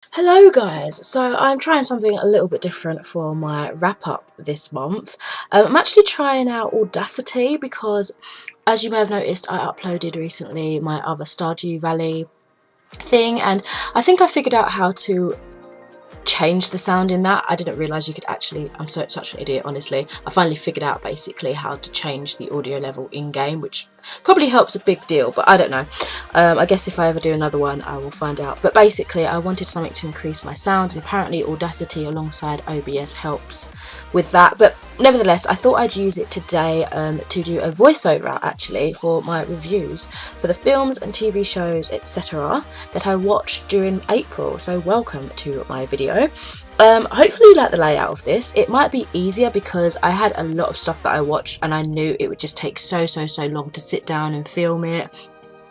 Hello guys, so I'm trying something a little bit different for my wrap up this month. I'm actually trying out Audacity because, as you may have noticed, I uploaded recently my other Stardew Valley thing, and I think I figured out how to change the sound in that. I didn't realise you could actually, I'm such an idiot, honestly. I finally figured out basically how to change the audio level in game, which probably helps a big deal, but I don't know. I guess if I ever do another one I will find out. But basically I wanted something to increase my sound, and apparently Audacity alongside OBS helps with that. But nevertheless, I thought I'd use it today to do a voiceover actually for my reviews for the films and TV shows etc. that I watched during April. So welcome to my video. Hopefully you like the layout of this. It might be easier because I had a lot of stuff that I watched and I knew it would just take so long to sit down and film it,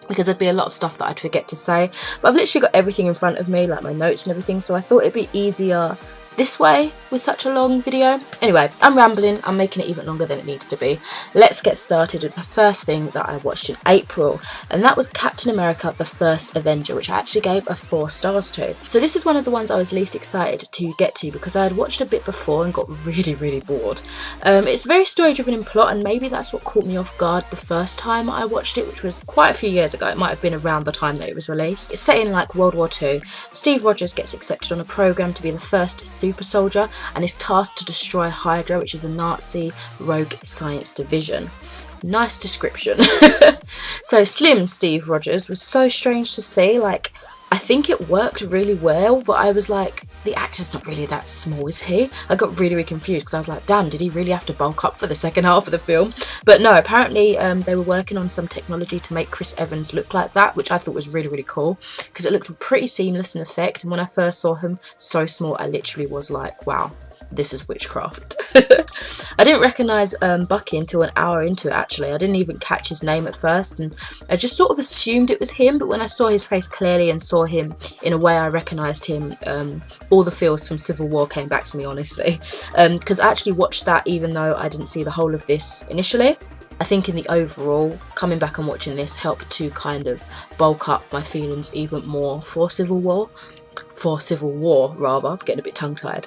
because there'd be a lot of stuff that I'd forget to say. But I've literally got everything in front of me, like my notes and everything, so I thought it'd be easier this way with such a long video. Anyway, I'm rambling, I'm making it even longer than it needs to be. Let's get started with the first thing that I watched in April, and that was Captain America the First Avenger, which I actually gave a 4 stars to. So this is one of the ones I was least excited to get to because I had watched a bit before and got really bored. It's very story driven in plot, and maybe that's what caught me off guard the first time I watched it, which was quite a few years ago. It might have been around the time that it was released. It's set in like World War II. Steve Rogers gets accepted on a program to be the first super soldier and is tasked to destroy Hydra, which is the Nazi rogue science division. Nice description. So Slim Steve Rogers was so strange to see. Like, I think it worked really well, but I was like, the actor's not really that small, is he? I got really confused because I was like, damn, did he really have to bulk up for the second half of the film? But no, apparently they were working on some technology to make Chris Evans look like that, which I thought was really cool because it looked pretty seamless in effect. And when I first saw him so small, I literally was like, wow, this is witchcraft. I didn't recognise Bucky until an hour into it actually. I didn't even catch his name at first, and I just sort of assumed it was him, but when I saw his face clearly and saw him in a way I recognised him, all the feels from Civil War came back to me, honestly. Because I actually watched that even though I didn't see the whole of this initially. I think in the overall, coming back and watching this helped to kind of bulk up my feelings even more for Civil War. I'm getting a bit tongue-tied.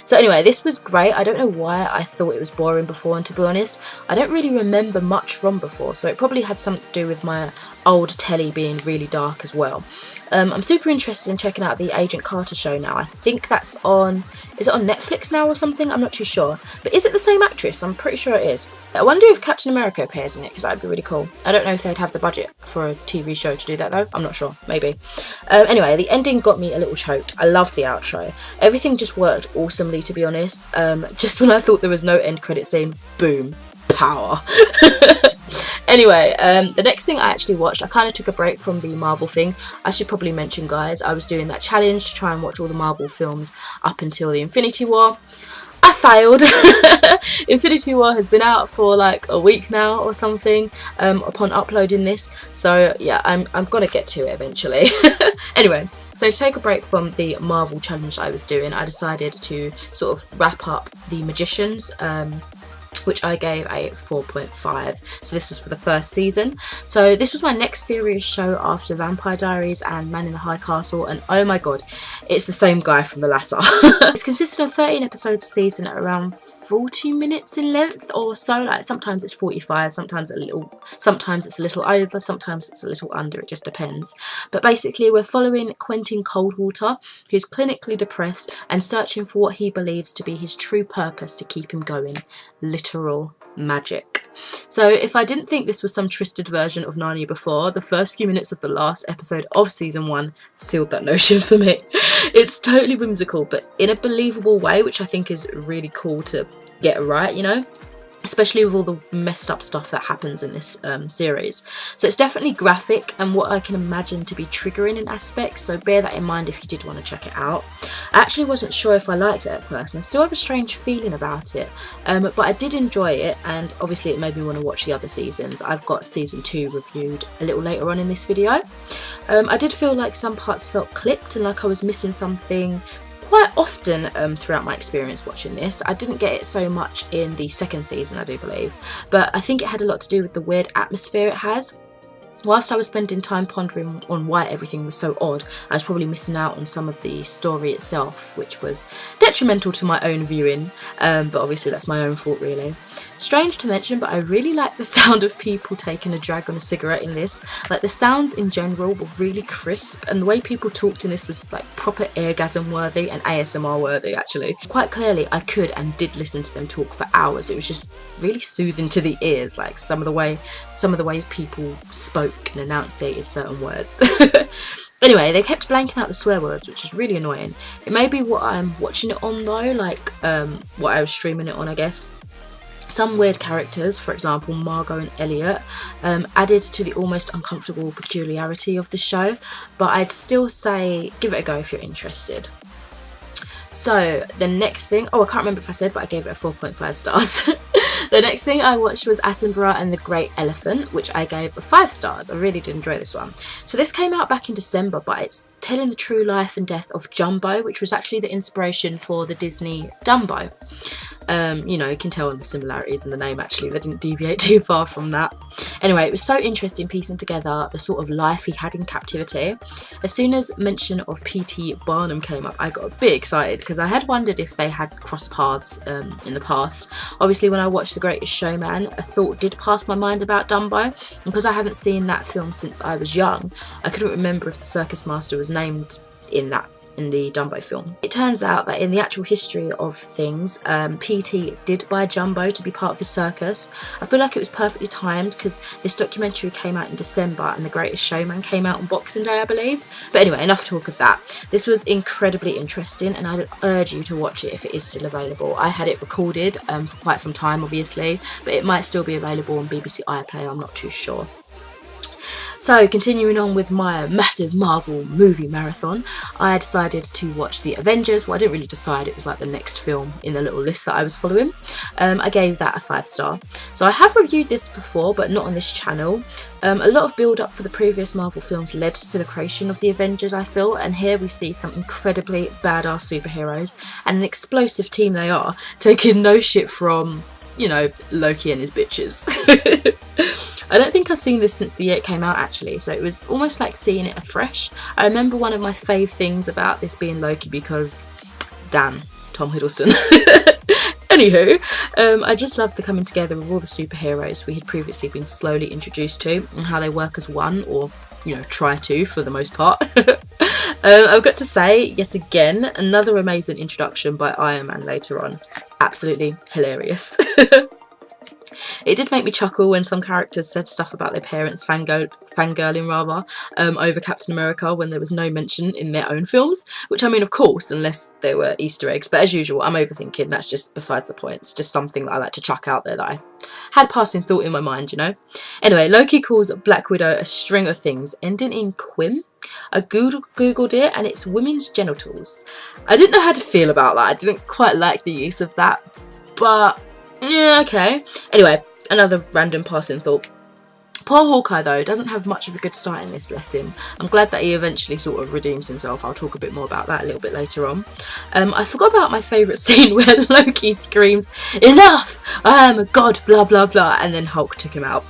So anyway, this was great. I don't know why I thought it was boring before, and to be honest, I don't really remember much from before, so it probably had something to do with my old telly being really dark as well. I'm super interested in checking out the Agent Carter show now. I think that's on, is it on Netflix now or something? I'm not too sure. But is it the same actress? I'm pretty sure it is. I wonder if Captain America appears in it, because that'd be really cool. I don't know if they'd have the budget for a TV show to do that though. I'm not sure. Maybe. Anyway, the ending got me a little choked. I loved the outro. Everything just worked awesomely, to be honest. Just when I thought there was no end credit scene, boom, power. Anyway, the next thing I actually watched, I kind of took a break from the Marvel thing. I should probably mention, guys, I was doing that challenge to try and watch all the Marvel films up until the Infinity War. I failed. Infinity War has been out for like a week now or something upon uploading this, so yeah, I'm gonna get to it eventually. Anyway, so to take a break from the Marvel challenge I was doing, I decided to sort of wrap up The Magicians, which I gave a 4.5. So this was for the first season. So this was my next serious show after Vampire Diaries and Man in the High Castle, and oh my god, it's the same guy from the latter. It's consisted of 13 episodes a season at around 40 minutes in length or so. Like sometimes it's 45, sometimes it's a little over, sometimes it's a little under, it just depends. But basically we're following Quentin Coldwater, who's clinically depressed and searching for what he believes to be his true purpose to keep him going. Literal magic. So if I didn't think this was some twisted version of Narnia before, the first few minutes of the last episode of season 1 sealed that notion for me. It's totally whimsical, but in a believable way, which I think is really cool to get right, you know? Especially with all the messed up stuff that happens in this series. So it's definitely graphic and what I can imagine to be triggering in aspects, so bear that in mind if you did want to check it out. I actually wasn't sure if I liked it at first, and I still have a strange feeling about it, but I did enjoy it, and obviously it made me want to watch the other seasons. I've got season 2 reviewed a little later on in this video. I did feel like some parts felt clipped and like I was missing something quite often throughout my experience watching this. I didn't get it so much in the second season, I do believe, but I think it had a lot to do with the weird atmosphere it has. Whilst I was spending time pondering on why everything was so odd, I was probably missing out on some of the story itself, which was detrimental to my own viewing, but obviously that's my own fault really. Strange to mention, but I really like the sound of people taking a drag on a cigarette in this. Like, the sounds in general were really crisp, and the way people talked in this was like proper eargasm worthy and ASMR worthy actually. Quite clearly I could and did listen to them talk for hours. It was just really soothing to the ears, like some of the ways people spoke and enunciated certain words. Anyway, they kept blanking out the swear words, which is really annoying. It may be what I'm watching it on though, like what I was streaming it on, I guess. Some weird characters, for example Margot and Elliot, added to the almost uncomfortable peculiarity of the show, but I'd still say give it a go if you're interested. So the next thing, I can't remember if I said, but I gave it a 4.5 stars. The next thing I watched was Attenborough and the Great Elephant, which I gave 5 stars. I really did enjoy this one. So this came out back in December, but it's telling the true life and death of Jumbo, which was actually the inspiration for the Disney Dumbo. You know, you can tell the similarities in the name actually, they didn't deviate too far from that. Anyway, it was so interesting piecing together the sort of life he had in captivity. As soon as mention of P.T. Barnum came up, I got a bit excited because I had wondered if they had crossed paths in the past. Obviously when I watched The Greatest Showman, a thought did pass my mind about Dumbo, and because I haven't seen that film since I was young, I couldn't remember if the circus master was named in the Dumbo film. It turns out that in the actual history of things, P.T. did buy Jumbo to be part of the circus. I feel like it was perfectly timed because this documentary came out in December and The Greatest Showman came out on Boxing Day, I believe. But anyway, enough talk of that. This was incredibly interesting and I would urge you to watch it if it is still available. I had it recorded for quite some time obviously, but it might still be available on BBC iPlayer, I'm not too sure. So continuing on with my massive Marvel movie marathon, I decided to watch the Avengers. Well, I didn't really decide, it was like the next film in the little list that I was following. I gave that a 5 star. So I have reviewed this before, but not on this channel. A lot of build up for the previous Marvel films led to the creation of the Avengers, I feel, and here we see some incredibly badass superheroes and an explosive team they are, taking no shit from, you know, Loki and his bitches. I don't think I've seen this since the year it came out actually, so it was almost like seeing it afresh. I remember one of my fave things about this being Loki because, damn, Tom Hiddleston. Anywho, I just loved the coming together of all the superheroes we had previously been slowly introduced to and how they work as one, or, you know, try to for the most part. I've got to say, yet again, another amazing introduction by Ironman later on. Absolutely hilarious. It did make me chuckle when some characters said stuff about their parents fangirling rather over Captain America when there was no mention in their own films, which I mean of course unless they were Easter eggs, but as usual I'm overthinking, that's just besides the point. It's just something that I like to chuck out there that I had passing thought in my mind, you know. Anyway, Loki calls Black Widow a string of things ending in quim. I googled it and it's women's genitals. I didn't know how to feel about that. I didn't quite like the use of that, but yeah, okay. Anyway, another random passing thought. Poor Hawkeye though doesn't have much of a good start in this, bless him. I'm glad that he eventually sort of redeems himself. I'll talk a bit more about that a little bit later on. I forgot about my favourite scene where Loki screams, "Enough! I am a god, blah blah blah," and then Hulk took him out.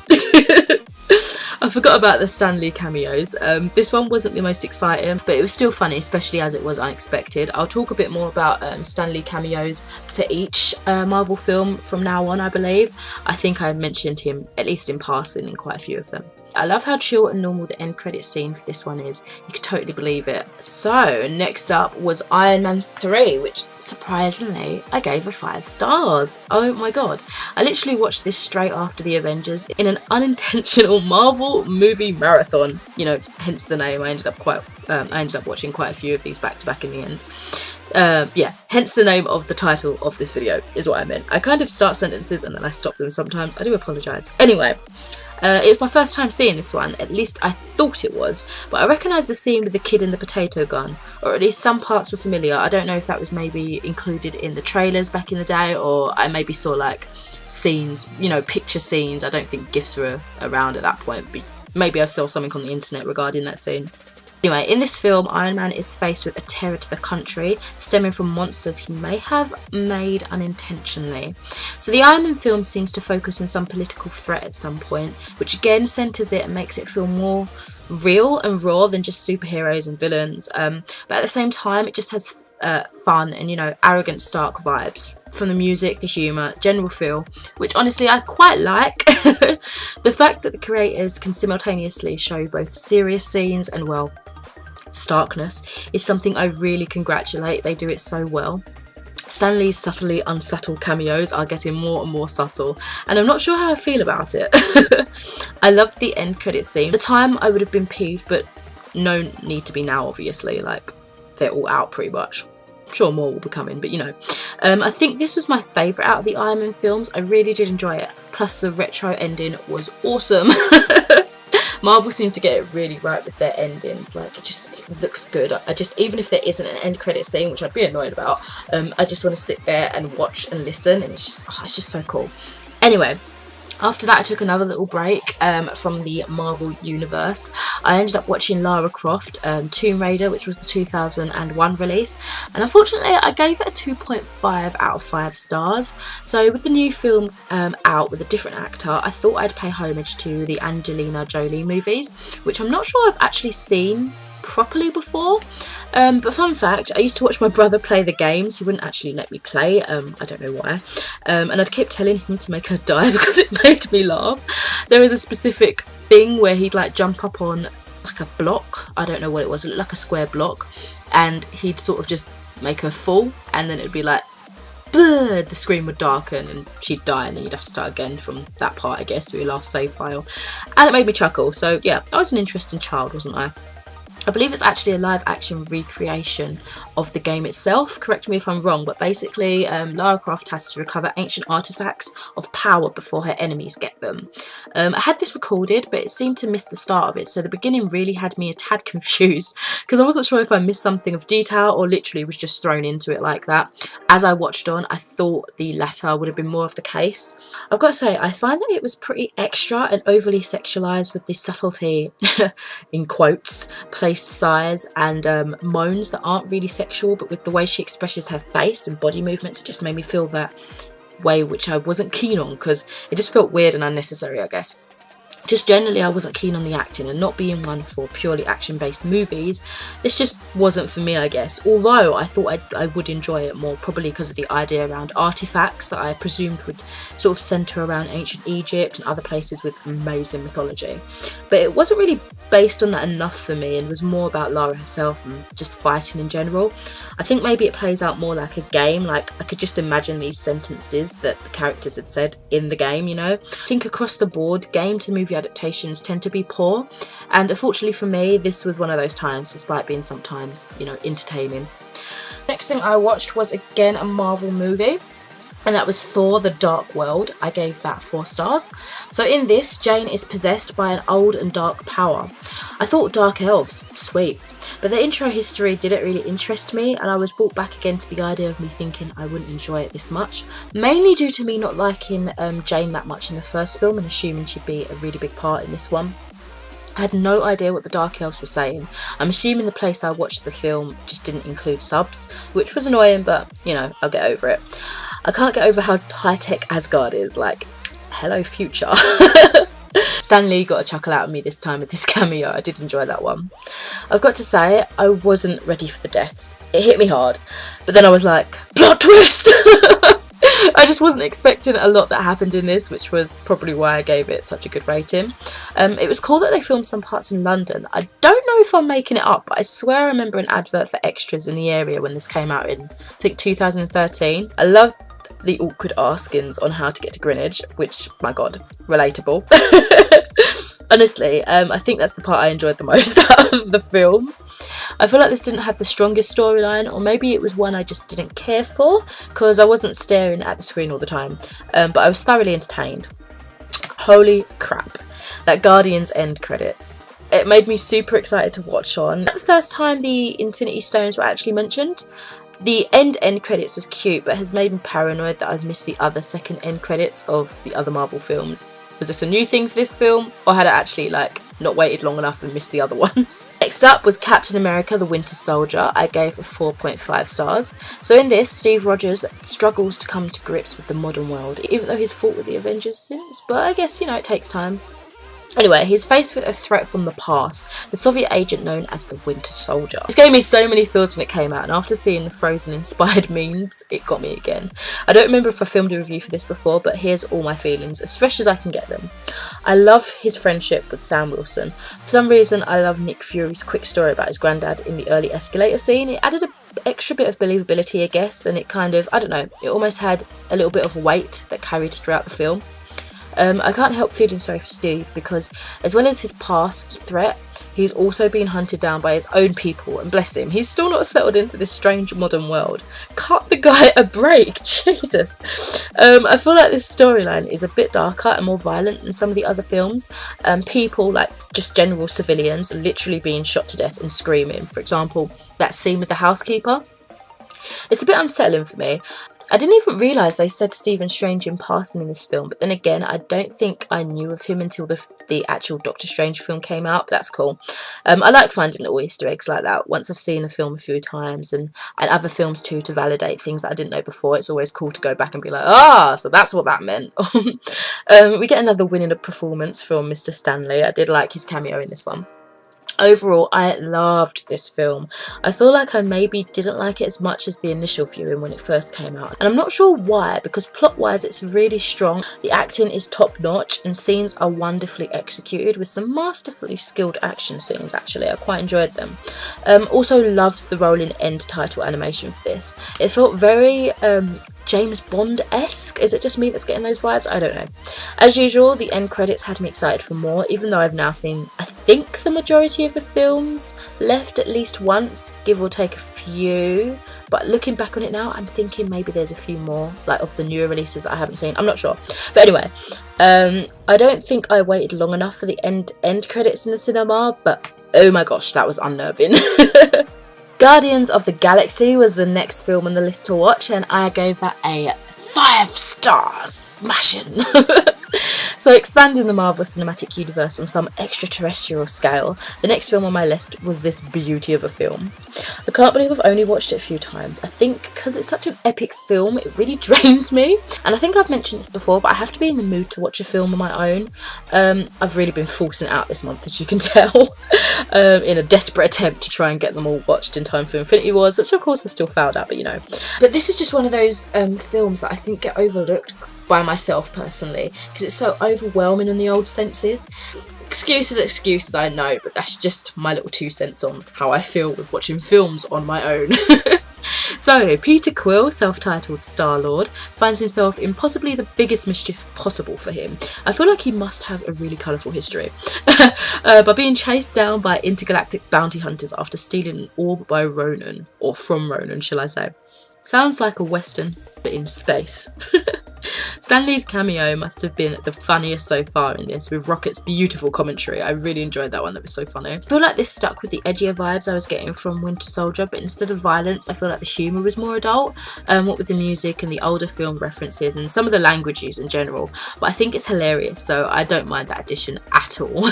I forgot about the Stan Lee cameos. This one wasn't the most exciting, but it was still funny, especially as it was unexpected. I'll talk a bit more about Stan Lee cameos for each Marvel film from now on, I believe. I think I mentioned him, at least in passing, in quite a few of them. I love how chill and normal the end credit scene for this one is. You could totally believe it. So, next up was Iron Man 3, which surprisingly I gave a 5 stars. Oh my god. I literally watched this straight after the Avengers in an unintentional Marvel movie marathon. You know, hence the name. I ended up watching quite a few of these back to back in the end. Yeah, hence the name of the title of this video is what I meant. I kind of start sentences and then I stop them sometimes. I do apologise. Anyway. It was my first time seeing this one, at least I thought it was, but I recognised the scene with the kid and the potato gun, or at least some parts were familiar. I don't know if that was maybe included in the trailers back in the day, or I maybe saw like scenes, you know, picture scenes. I don't think GIFs were around at that point, but maybe I saw something on the internet regarding that scene. Anyway, in this film, Iron Man is faced with a terror to the country, stemming from monsters he may have made unintentionally. So the Iron Man film seems to focus on some political threat at some point, which again centres it and makes it feel more real and raw than just superheroes and villains. But at the same time, it just has fun and, you know, arrogant Stark vibes from the music, the humour, general feel, which honestly I quite like. The fact that the creators can simultaneously show both serious scenes and, well, starkness is something I really congratulate. They do it so well. Stan Lee's subtly unsubtle cameos are getting more and more subtle, and I'm not sure how I feel about it. I loved the end credit scene. At the time I would have been peeved, but no need to be now, obviously. Like, they're all out pretty much. I'm sure more will be coming, but you know. I think this was my favourite out of the Iron Man films. I really did enjoy it. Plus the retro ending was awesome. Marvel seemed to get it really right with their endings. Like, it looks good. I just, even if there isn't an end credit scene, which I'd be annoyed about, I just want to sit there and watch and listen, and it's just so cool. Anyway, after that I took another little break from the Marvel universe. I ended up watching Lara Croft, Tomb Raider, which was the 2001 release, and unfortunately I gave it a 2.5 out of 5 stars. So with the new film out with a different actor, I thought I'd pay homage to the Angelina Jolie movies, which I'm not sure I've actually seen properly before. But fun fact, I used to watch my brother play the games. He wouldn't actually let me play, I don't know why, and I'd keep telling him to make her die because it made me laugh. There was a specific thing where he'd like jump up on like a block, I don't know what it was, like a square block, and he'd sort of just make her fall, and then it'd be like, the screen would darken and she'd die, and then you'd have to start again from that part, I guess, with your last save file, and it made me chuckle. So yeah, I was an interesting child, wasn't I? I believe it's actually a live action recreation of the game itself. Correct me if I'm wrong, but basically Lara Croft has to recover ancient artifacts of power before her enemies get them. I had this recorded, but it seemed to miss the start of it, so the beginning really had me a tad confused because I wasn't sure if I missed something of detail or literally was just thrown into it like that. As I watched on, I thought the latter would have been more of the case. I've got to say, I find that it was pretty extra and overly sexualised with the subtlety, in quotes, placed sighs and moans that aren't really sexual, but with the way she expresses her face and body movements, it just made me feel that way, which I wasn't keen on because it just felt weird and unnecessary, I guess. Just generally, I wasn't keen on the acting, and not being one for purely action-based movies, this just wasn't for me, I guess. Although I thought I would enjoy it more, probably because of the idea around artifacts that I presumed would sort of centre around ancient Egypt and other places with amazing mythology. But it wasn't really based on that enough for me, and was more about Lara herself and just fighting in general. I think maybe it plays out more like a game. Like, I could just imagine these sentences that the characters had said in the game, you know. I think across the board, game to movie adaptations tend to be poor, and unfortunately for me, this was one of those times, despite being sometimes, you know, entertaining. Next thing I watched was again a Marvel movie, and that was Thor: The Dark World. I gave that 4 stars. So in this, Jane is possessed by an old and dark power. I thought dark elves, sweet. But the intro history didn't really interest me, and I was brought back again to the idea of me thinking I wouldn't enjoy it this much. Mainly due to me not liking Jane that much in the first film and assuming she'd be a really big part in this one. I had no idea what the Dark Elves were saying. I'm assuming the place I watched the film just didn't include subs, which was annoying, but, you know, I'll get over it. I can't get over how high-tech Asgard is, like, hello future. Stan Lee got a chuckle out of me this time with this cameo. I did enjoy that one. I've got to say, I wasn't ready for the deaths. It hit me hard, but then I was like, plot twist! I just wasn't expecting a lot that happened in this, which was probably why I gave it such a good rating. It was cool that they filmed some parts in London. I don't know if I'm making it up, but I swear I remember an advert for extras in the area when this came out in, I think, 2013. I loved the awkward askings on how to get to Greenwich, which, my god, relatable. Honestly, I think that's the part I enjoyed the most out of the film. I feel like this didn't have the strongest storyline, or maybe it was one I just didn't care for, because I wasn't staring at the screen all the time, but I was thoroughly entertained. Holy crap, that Guardians end credits. It made me super excited to watch on. The first time the Infinity Stones were actually mentioned, the end credits was cute, but has made me paranoid that I've missed the other second end credits of the other Marvel films. Was this a new thing for this film, or had it actually, like, not waited long enough and missed the other ones. Next up was Captain America the Winter Soldier. I gave it 4.5 stars. So in this, Steve Rogers struggles to come to grips with the modern world, even though he's fought with the Avengers since, but I guess, you know, it takes time. Anyway, he's faced with a threat from the past, the Soviet agent known as the Winter Soldier. This gave me so many feels when it came out, and after seeing the Frozen-inspired memes, it got me again. I don't remember if I filmed a review for this before, but here's all my feelings, as fresh as I can get them. I love his friendship with Sam Wilson. For some reason, I love Nick Fury's quick story about his granddad in the early escalator scene. It added an extra bit of believability, I guess, and it kind of, I don't know, it almost had a little bit of weight that carried throughout the film. I can't help feeling sorry for Steve because, as well as his past threat, he's also been hunted down by his own people, and bless him, he's still not settled into this strange modern world. Cut the guy a break, Jesus. I feel like this storyline is a bit darker and more violent than some of the other films. People, like just general civilians, literally being shot to death and screaming. For example, that scene with the housekeeper. It's a bit unsettling for me. I didn't even realise they said Stephen Strange in passing in this film, but then again, I don't think I knew of him until the actual Doctor Strange film came out, but that's cool. I like finding little Easter eggs like that once I've seen the film a few times, and other films too, to validate things that I didn't know before. It's always cool to go back and be like, so that's what that meant. We get another winning performance from Mr. Stanley. I did like his cameo in this one. Overall, I loved this film. I feel like I maybe didn't like it as much as the initial viewing when it first came out. And I'm not sure why, because plot-wise it's really strong, the acting is top-notch, and scenes are wonderfully executed with some masterfully skilled action scenes, actually. I quite enjoyed them. Also loved the rolling end title animation for this. It felt very James Bond-esque. Is it just me that's getting those vibes? I don't know. As usual, the end credits had me excited for more, even though I've now seen, I think, the majority of the films left at least once, give or take a few. But looking back on it now, I'm thinking maybe there's a few more, like of the newer releases that I haven't seen. I'm not sure. But anyway, I don't think I waited long enough for the end credits in the cinema, but oh my gosh, that was unnerving. Guardians of the Galaxy was the next film on the list to watch, and I gave that a 5 stars. Smashing. So, expanding the Marvel Cinematic Universe on some extraterrestrial scale, the next film on my list was this beauty of a film. I can't believe I've only watched it a few times. I think because it's such an epic film, it really drains me. And I think I've mentioned this before, but I have to be in the mood to watch a film on my own. I've really been forcing it out this month, as you can tell, in a desperate attempt to try and get them all watched in time for Infinity Wars, which of course I still failed at, but you know. But this is just one of those films that I think get overlooked by myself personally, because it's so overwhelming in the old senses. Excuses, I know, but that's just my little 2 cents on how I feel with watching films on my own. So, Peter Quill, self-titled Star-Lord, finds himself in possibly the biggest mischief possible for him. I feel like he must have a really colourful history. By being chased down by intergalactic bounty hunters after stealing an orb by Ronan, or from Ronan, shall I say. Sounds like a western, but in space. Stanley's cameo must have been the funniest so far in this, with Rocket's beautiful commentary. I really enjoyed that one, that was so funny. I feel like this stuck with the edgier vibes I was getting from Winter Soldier, but instead of violence, I feel like the humour was more adult, what with the music and the older film references and some of the language used in general. But I think it's hilarious, so I don't mind that addition at all.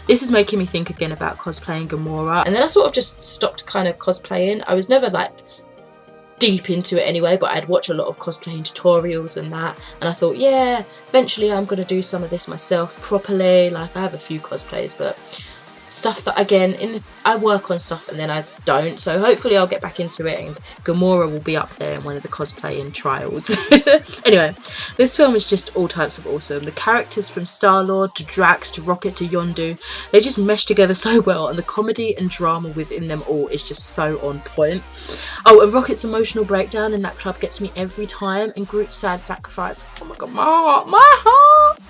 This is making me think again about cosplaying Gamora, and then I sort of just stopped kind of cosplaying. I was never like deep into it anyway, but I'd watch a lot of cosplaying tutorials and that, and I thought, yeah, eventually I'm going to do some of this myself properly. Like, I have a few cosplays, but stuff that, again, I work on stuff and then I don't, so hopefully I'll get back into it and Gamora will be up there in one of the cosplaying trials. Anyway, this film is just all types of awesome. The characters from Star-Lord to Drax to Rocket to Yondu, they just mesh together so well, and the comedy and drama within them all is just so on point. Oh, and Rocket's emotional breakdown in that club gets me every time, and Groot's sad sacrifice. Oh my god, my heart!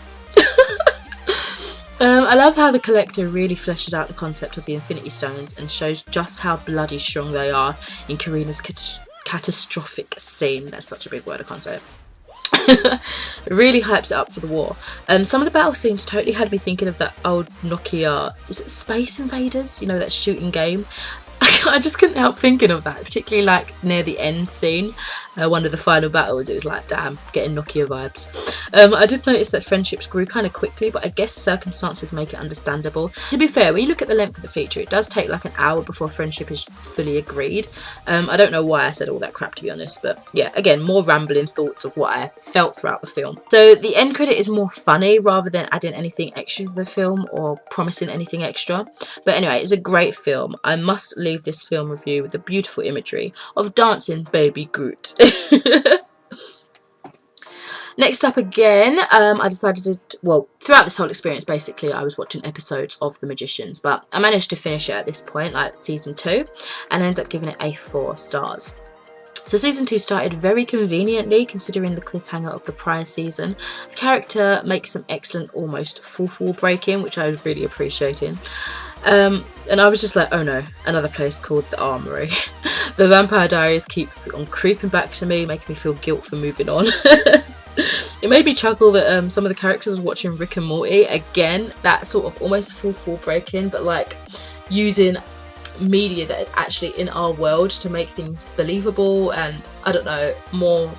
I love how the Collector really fleshes out the concept of the Infinity Stones and shows just how bloody strong they are in Karina's catastrophic scene. That's such a big word, I can't say it. It really hypes it up for the war. Some of the battle scenes totally had me thinking of that old Nokia, is it Space Invaders? You know, that shooting game? I just couldn't help thinking of that, particularly like near the end scene, one of the final battles. It was like, damn, getting Nokia vibes. I did notice that friendships grew kind of quickly, but I guess circumstances make it understandable. To be fair, when you look at the length of the feature, it does take like an hour before friendship is fully agreed. I don't know why I said all that crap, to be honest, but yeah, again, more rambling thoughts of what I felt throughout the film. So the end credit is more funny rather than adding anything extra to the film or promising anything extra. But anyway, it's a great film. I must leave this film review with the beautiful imagery of dancing baby Groot. Next up again, I decided to, well, throughout this whole experience, basically, I was watching episodes of The Magicians, but I managed to finish it at this point, like season 2, and ended up giving it a 4 stars. So season 2 started very conveniently, considering the cliffhanger of the prior season. The character makes some excellent, almost fourth wall breaking, which I was really appreciating. And I was just like, oh no, another place called the Armory. The Vampire Diaries keeps on creeping back to me, making me feel guilt for moving on. It made me chuckle that some of the characters were watching Rick and Morty. Again, that sort of almost fourth wall breaking, but like using media that is actually in our world to make things believable and, I don't know, more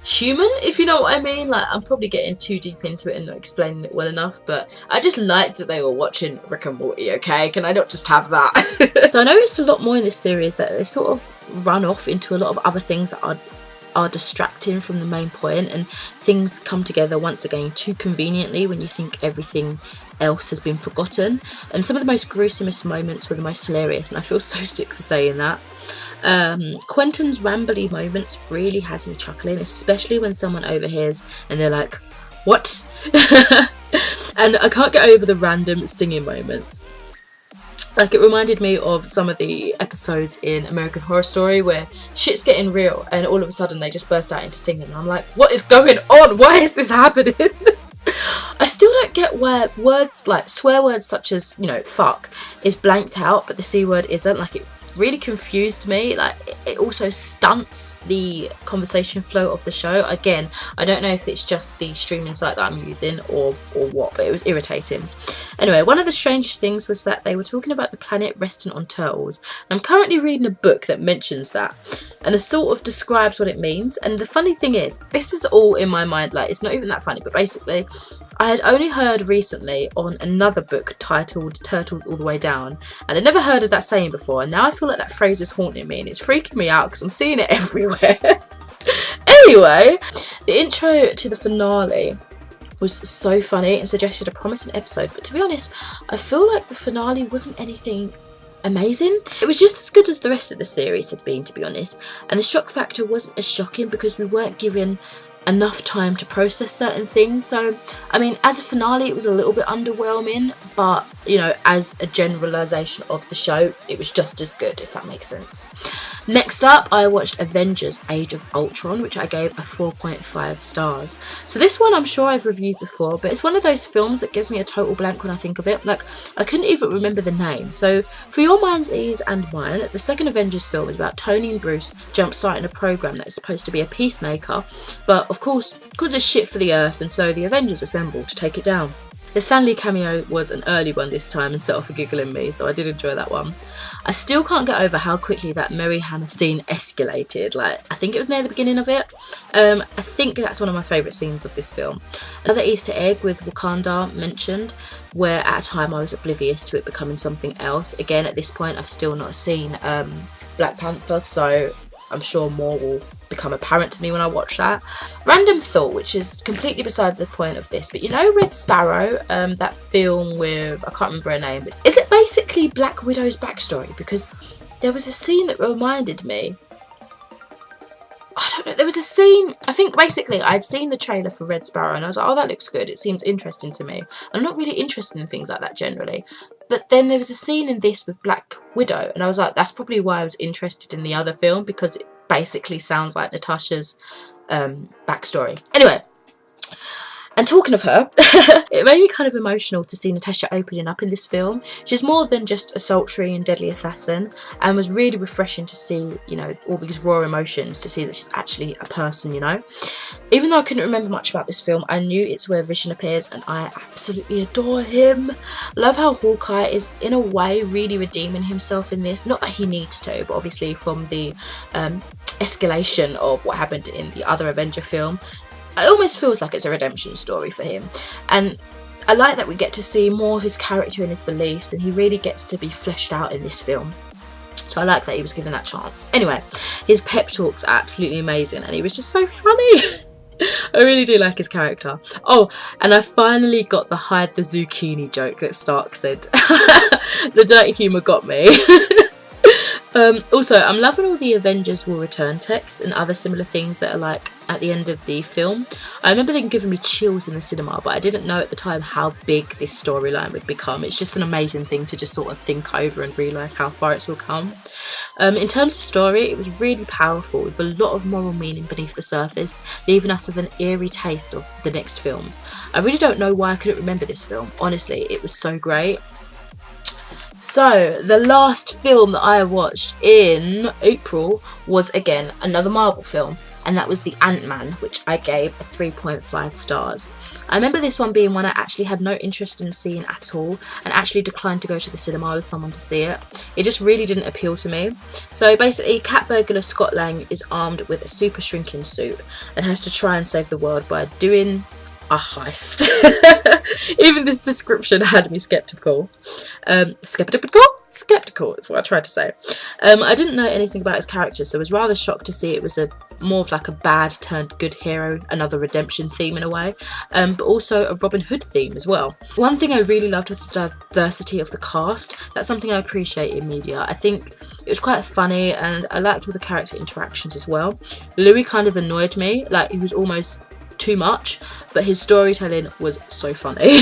human, if you know what I mean. Like, I'm probably getting too deep into it and not explaining it well enough, but I just liked that they were watching Rick and Morty, okay? Can I not just have that? So I noticed a lot more in this series that they sort of run off into a lot of other things that are distracting from the main point, and things come together once again too conveniently when you think everything else has been forgotten. And some of the most gruesomest moments were the most hilarious, and I feel so sick for saying that. Quentin's rambly moments really has me chuckling, especially when someone overhears and they're like, what? And I can't get over the random singing moments. Like, it reminded me of some of the episodes in American Horror Story where shit's getting real and all of a sudden they just burst out into singing. And I'm like, what is going on? Why is this happening? I still don't get where words like swear words such as, you know, fuck is blanked out, but the C word isn't. Like, it really confused me. Like, it also stunts the conversation flow of the show. Again, I don't know if it's just the streaming site that I'm using or what, but it was irritating. Anyway, one of the strangest things was that they were talking about the planet resting on turtles. I'm currently reading a book that mentions that, and it sort of describes what it means. And the funny thing is, this is all in my mind, like, it's not even that funny, but basically, I had only heard recently on another book titled Turtles All the Way Down, and I'd never heard of that saying before, and now I feel like that phrase is haunting me, and it's freaking me out because I'm seeing it everywhere. Anyway, the intro to the finale was so funny and suggested a promising episode, but to be honest, I feel like the finale wasn't anything amazing. It was just as good as the rest of the series had been, to be honest, and the shock factor wasn't as shocking because we weren't given enough time to process certain things. So, I mean, as a finale, it was a little bit underwhelming, but, you know, as a generalisation of the show, it was just as good, if that makes sense. Next up, I watched Avengers Age of Ultron, which I gave a 4.5 stars. So this one I'm sure I've reviewed before, but it's one of those films that gives me a total blank when I think of it. Like, I couldn't even remember the name. So, for your mind's ease and mine, the second Avengers film is about Tony and Bruce jump-starting a program that is supposed to be a peacemaker, but of course, causes shit for the Earth, and so the Avengers assemble to take it down. The Stan Lee cameo was an early one this time and set off a giggle in me, so I did enjoy that one. I still can't get over how quickly that Mary Hannah scene escalated. Like, I think it was near the beginning of it. I think that's one of my favourite scenes of this film. Another Easter egg with Wakanda mentioned, where at a time I was oblivious to it becoming something else. Again, at this point, I've still not seen Black Panther, so I'm sure more will become apparent to me when I watch that. Random thought, which is completely beside the point of this, but you know Red Sparrow, that film with, I can't remember her name, but is it basically Black Widow's backstory? Because there was a scene that reminded me, I don't know, there was a scene, I think basically I'd seen the trailer for Red Sparrow and I was like, oh, that looks good, it seems interesting to me. I'm not really interested in things like that generally. But then there was a scene in this with Black Widow, and I was like, that's probably why I was interested in the other film, because it basically sounds like Natasha's backstory. Anyway, And talking of her, it made me kind of emotional to see Natasha opening up in this film. She's more than just a sultry and deadly assassin, and was really refreshing to see, you know, all these raw emotions, to see that she's actually a person, you know. Even though I couldn't remember much about this film, I knew it's where Vision appears, and I absolutely adore him. Love how Hawkeye is, in a way, really redeeming himself in this. Not that he needs to, but obviously from the escalation of what happened in the other Avenger film, it almost feels like it's a redemption story for him. And I like that we get to see more of his character and his beliefs, and he really gets to be fleshed out in this film. So I like that he was given that chance. Anyway, his pep talks are absolutely amazing, and he was just so funny. I really do like his character. Oh, and I finally got the hide the zucchini joke that Stark said. The dirty humour got me. Also, I'm loving all the Avengers will return texts and other similar things that are like at the end of the film. I remember them giving me chills in the cinema, but I didn't know at the time how big this storyline would become. It's just an amazing thing to just sort of think over and realise how far it's all come. In terms of story, it was really powerful with a lot of moral meaning beneath the surface, leaving us with an eerie taste of the next films. I really don't know why I couldn't remember this film. Honestly, it was so great. So, the last film that I watched in April was, again, another Marvel film, and that was the Ant-Man, which I gave a 3.5 stars. I remember this one being one I actually had no interest in seeing at all, and actually declined to go to the cinema with someone to see it. It just really didn't appeal to me. So basically, cat burglar Scott Lang is armed with a super shrinking suit and has to try and save the world by doing a heist. Even this description had me skeptical. Skeptical is what I tried to say. I didn't know anything about his character, so I was rather shocked to see it was more of like a bad turned good hero, another redemption theme in a way, but also a Robin Hood theme as well. One thing I really loved was the diversity of the cast. That's something I appreciate in media. I think it was quite funny, and I liked all the character interactions as well. Louis kind of annoyed me, like he was almost too much, but his storytelling was so funny.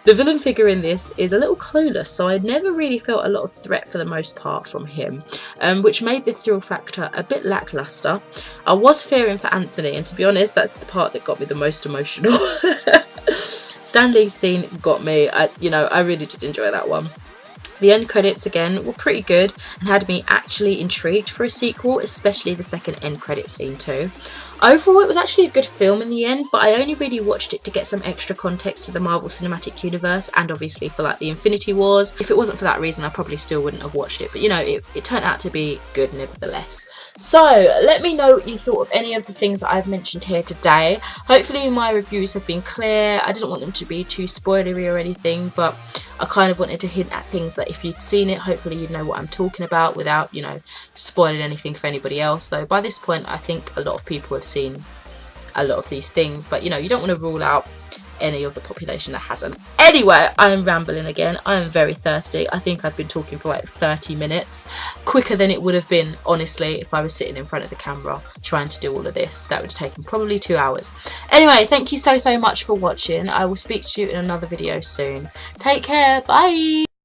The villain figure in this is a little clueless, so I never really felt a lot of threat for the most part from him, which made the thrill factor a bit lackluster. I was fearing for Anthony, and to be honest, that's the part that got me the most emotional. Stan Lee's scene got me. I really did enjoy that one. The end credits, again, were pretty good and had me actually intrigued for a sequel, especially the second end credit scene too. Overall, it was actually a good film in the end, but I only really watched it to get some extra context to the Marvel Cinematic Universe, and obviously for like the Infinity Wars. If it wasn't for that reason, I probably still wouldn't have watched it, but you know, it turned out to be good nevertheless. So, let me know what you thought of any of the things that I've mentioned here today. Hopefully my reviews have been clear. I didn't want them to be too spoilery or anything, but I kind of wanted to hint at things that if you'd seen it, hopefully you'd know what I'm talking about without, you know, spoiling anything for anybody else. Though by this point, I think a lot of people have seen a lot of these things, but you know, you don't want to rule out any of the population that hasn't. Anyway, I am rambling again. I am very thirsty. I think I've been talking for like 30 minutes, quicker than it would have been, honestly, if I was sitting in front of the camera trying to do all of this. That would have taken probably 2 hours. Anyway, thank you so much for watching. I will speak to you in another video soon. Take care. Bye.